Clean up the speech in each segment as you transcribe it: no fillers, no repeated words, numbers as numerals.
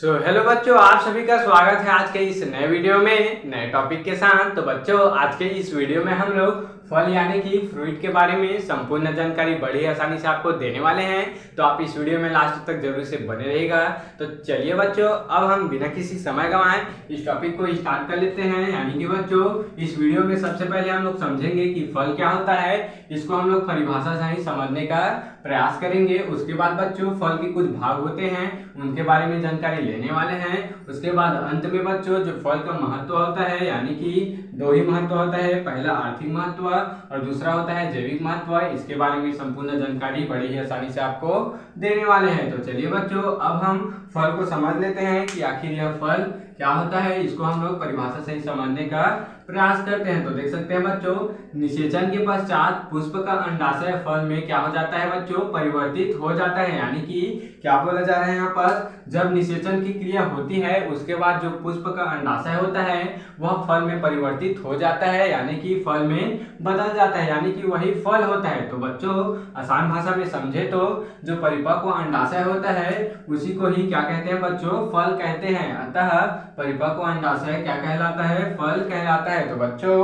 Hello बच्चों, आप सभी का स्वागत है आज के इस नए वीडियो में नए टॉपिक के साथ। तो बच्चों, आज के इस वीडियो में हम लोग फल यानी कि फ्रूट के बारे में संपूर्ण जानकारी बड़ी आसानी से आपको देने वाले हैं। तो आप इस वीडियो में लास्ट तक जरूर से बने रहिएगा। तो चलिए बच्चों, अब हम बिना किसी समय गंवाए इस टॉपिक को स्टार्ट कर लेते हैं। यानी कि बच्चों, इस वीडियो में सबसे पहले हम लोग समझेंगे कि फल क्या होता है। इसको हम लोग परिभाषा से ही समझने का प्रयास करेंगे। उसके बाद बच्चों, फल के कुछ भाग होते हैं, उनके बारे में जानकारी लेने वाले हैं। उसके बाद अंत में बच्चों, जो फल का महत्व होता है, यानी कि दो ही महत्व होता है, पहला आर्थिक महत्व और दूसरा होता है जैविक महत्व। इसके बारे में संपूर्ण जानकारी बड़ी ही आसानी से आपको देने वाले हैं। तो चलिए बच्चों, अब हम फल को समझ लेते हैं कि आखिर यह फल क्या होता है। इसको हम लोग परिभाषा से ही समझने का प्रयास करते हैं। तो देख सकते हैं बच्चों, निषेचन के पश्चात पुष्प का अंडाशय फल में क्या हो जाता है बच्चों, परिवर्तित हो जाता है। यानी कि क्या बोला जा रहा है यहाँ पर, जब निषेचन की क्रिया होती है उसके बाद जो पुष्प का अंडाशय होता है वह फल में परिवर्तित हो जाता है, यानी कि फल में बदल जाता है, यानी कि वही फल होता है। तो बच्चों, आसान भाषा में समझे तो जो परिपक्व अंडाशय होता है उसी को ही क्या कहते हैं बच्चों, फल कहते हैं। अतः परिपक्व अंडाशय क्या कहलाता है, फल कहलाता है। तो बच्चों,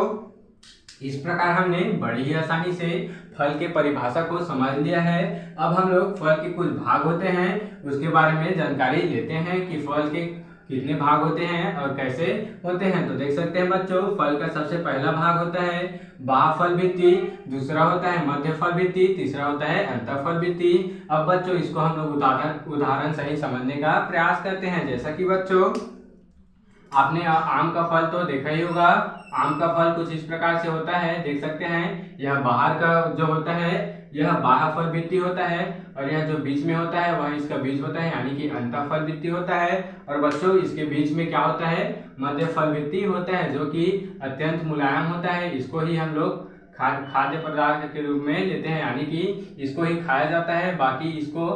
इस प्रकार हमने बड़ी ही आसानी से फल के परिभाषा को समझ लिया है। अब हम लोग फल के कुछ भाग होते हैं उसके बारे में जानकारी लेते हैं कि फल के कितने भाग होते हैं और कैसे होते हैं। तो देख सकते हैं बच्चों, फल का सबसे पहला भाग होता है बाह्यफल भित्ति, दूसरा होता है मध्य फल भित्ति, तीसरा होता है अंतःफल भित्ति। अब बच्चों, इसको हम लोग उदाहरण सही समझने का प्रयास करते हैं। जैसा कि बच्चों, आपने आम का फल तो देखा ही होगा। आम का फल कुछ इस प्रकार से होता है, देख सकते हैं। यह बाहर का जो होता है यह बाह्य फल भित्ति होता है और यह जो बीच में होता है वह इसका बीज होता है, यानी कि अंतःफल भित्ति होता है। और बच्चों, इसके बीच में क्या होता है, मध्य फल भित्ति होता है, जो कि अत्यंत मुलायम होता है। इसको ही हम लोग खाद्य पदार्थ के रूप में लेते हैं, यानी कि इसको ही खाया जाता है। बाकी इसको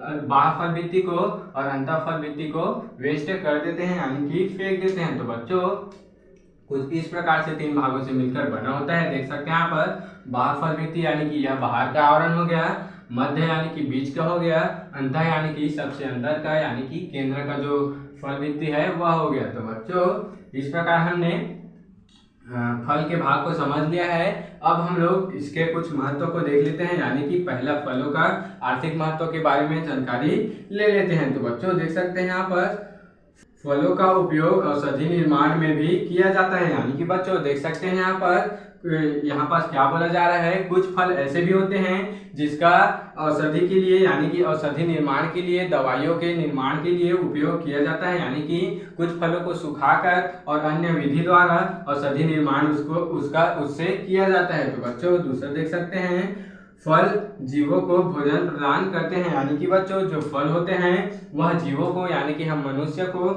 बाह्य फल भित्ति को और अंतःफल भित्ति को वेस्ट कर देते हैं, यानी कि फेंक देते हैं। तो बच्चों, कुछ इस प्रकार से तीन भागों से मिलकर बना होता है। देख सकते हैं यहाँ पर बाह्य फल भित्ति यानी कि यह बाहर का आवरण हो गया, मध्य यानी कि बीच का हो गया, अंतः यानी कि सबसे अंदर का यानी कि केंद्र का जो फल भित्ति है वह हो गया। तो बच्चों, इस प्रकार हमने फल के भाग को समझ लिया है। अब हम लोग इसके कुछ महत्व को देख लेते हैं, यानी कि पहला फलों का आर्थिक महत्व के बारे में जानकारी ले लेते हैं। तो बच्चों, देख सकते हैं यहाँ पर फलों का उपयोग औषधि निर्माण में भी किया जाता है। यानी कि बच्चों, देख सकते हैं यहाँ पास क्या बोला जा रहा है, कुछ फल ऐसे भी होते हैं जिसका औषधि के लिए यानी कि औषधि निर्माण के लिए, दवाइयों के निर्माण के लिए उपयोग किया जाता है। यानी कि कुछ फलों को सुखाकर और अन्य विधि द्वारा औषधि निर्माण उससे किया जाता है। तो बच्चों, दूसरा देख सकते हैं, फल जीवों को भोजन प्रदान करते हैं। यानी कि बच्चों, जो फल होते हैं वह जीवों को यानी कि हम मनुष्य को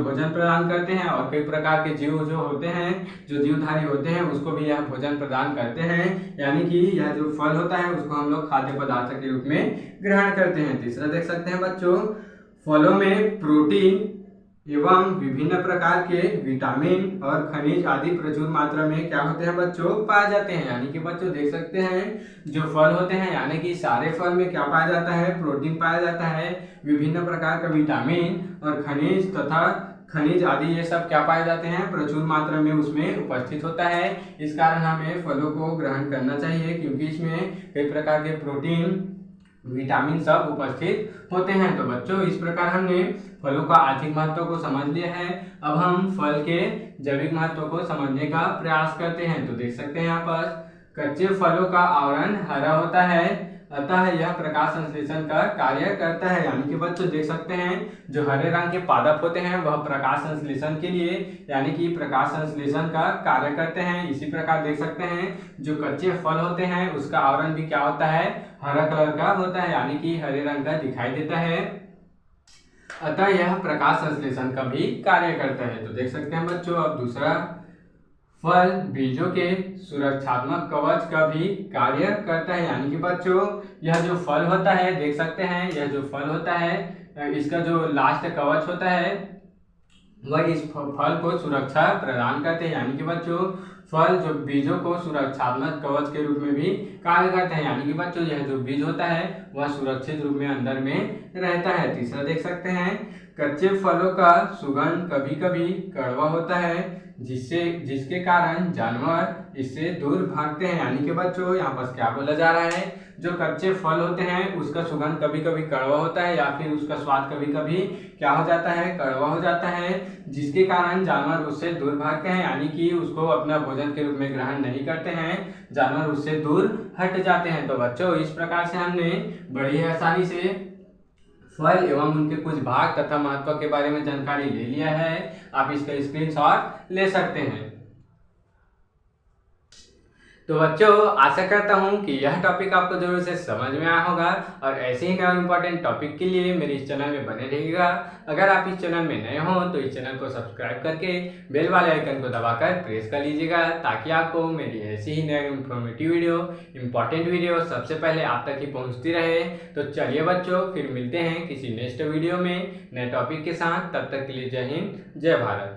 भोजन प्रदान करते हैं, और कई प्रकार के जीव जो होते हैं, जो जीवधारी होते हैं, उसको भी यह भोजन प्रदान करते हैं। यानी कि यह जो फल होता है उसको हम लोग खाद्य पदार्थ के रूप में ग्रहण करते हैं। तीसरा देख सकते हैं बच्चों, फलों में प्रोटीन एवं विभिन्न प्रकार के विटामिन और खनिज आदि प्रचुर मात्रा में क्या होते हैं बच्चों, पाए जाते हैं। यानी कि बच्चों, देख सकते हैं जो फल होते हैं यानी कि सारे फल में क्या पाया जाता है, प्रोटीन पाया जाता है, विभिन्न प्रकार का विटामिन और खनिज तथा खनिज आदि ये सब क्या पाए जाते हैं, प्रचुर मात्रा में उसमें उपस्थित होता है। इस कारण हमें फलों को ग्रहण करना चाहिए, क्योंकि इसमें कई प्रकार के प्रोटीन विटामिन सब उपस्थित होते हैं। तो बच्चों, इस प्रकार हमने फलों का आर्थिक महत्व को समझ लिया है। अब हम फल के जैविक महत्व को समझने का प्रयास करते हैं। तो देख सकते हैं यहाँ पर कच्चे फलों का आवरण हरा होता है, अतः यह प्रकाश संश्लेषण का कार्य करता है। यानी कि बच्चों, देख सकते हैं जो हरे रंग के पादप होते हैं वह प्रकाश संश्लेषण के लिए यानी कि प्रकाश संश्लेषण का कार्य करते हैं। इसी प्रकार देख सकते हैं जो कच्चे फल होते हैं उसका आवरण भी क्या होता है, हरा कलर का होता है, यानी कि हरे रंग का दिखाई देता है। अतः यह प्रकाश संश्लेषण का भी कार्य करता है। तो देख सकते हैं बच्चों, अब दूसरा, फल बीजों के सुरक्षात्मक कवच का भी कार्य करता है। यानी कि बच्चों, यह जो फल होता है, देख सकते हैं यह जो फल होता है इसका जो लास्ट कवच होता है वह इस फल को सुरक्षा प्रदान करते हैं। यानी कि बच्चों फल जो बीजों को सुरक्षात्मक कवच के रूप में भी कार्य करते हैं। यानी कि बच्चों यह जो बीज होता है वह सुरक्षित रूप में अंदर में रहता है। तीसरा देख सकते हैं, कच्चे फलों का सुगंध कभी कभी कड़वा होता है जिसके कारण जानवर इससे दूर भागते हैं। यानी कि बच्चों यहाँ पर क्या बोला जा रहा है, जो कच्चे फल होते हैं उसका सुगंध कभी कभी कड़वा होता है या फिर उसका स्वाद कभी कभी क्या हो जाता है, कड़वा हो जाता है, जिसके कारण जानवर उससे दूर भागते हैं। यानी कि उसको अपना भोजन के रूप में ग्रहण नहीं करते हैं, जानवर उससे दूर हट जाते हैं। तो बच्चों इस प्रकार से हमने बड़ी आसानी से फल एवं उनके कुछ भाग तथा महत्व के बारे में जानकारी ले लिया है। आप इसका स्क्रीनशॉट ले सकते हैं। तो बच्चों आशा करता हूं कि यह टॉपिक आपको जरूर से समझ में आया होगा और ऐसे ही नए इंपॉर्टेंट टॉपिक के लिए मेरे इस चैनल में बने रहिएगा। अगर आप इस चैनल में नए हो तो इस चैनल को सब्सक्राइब करके बेल वाले आइकन को दबाकर प्रेस कर लीजिएगा, ताकि आपको मेरी ऐसी ही नई इंफॉर्मेटिव वीडियो, इंपॉर्टेंट वीडियो सबसे पहले आप तक ही पहुँचती रहे। तो चलिए बच्चों, फिर मिलते हैं किसी नेक्स्ट वीडियो में नए टॉपिक के साथ। तब तक के लिए जय हिंद, जय भारत।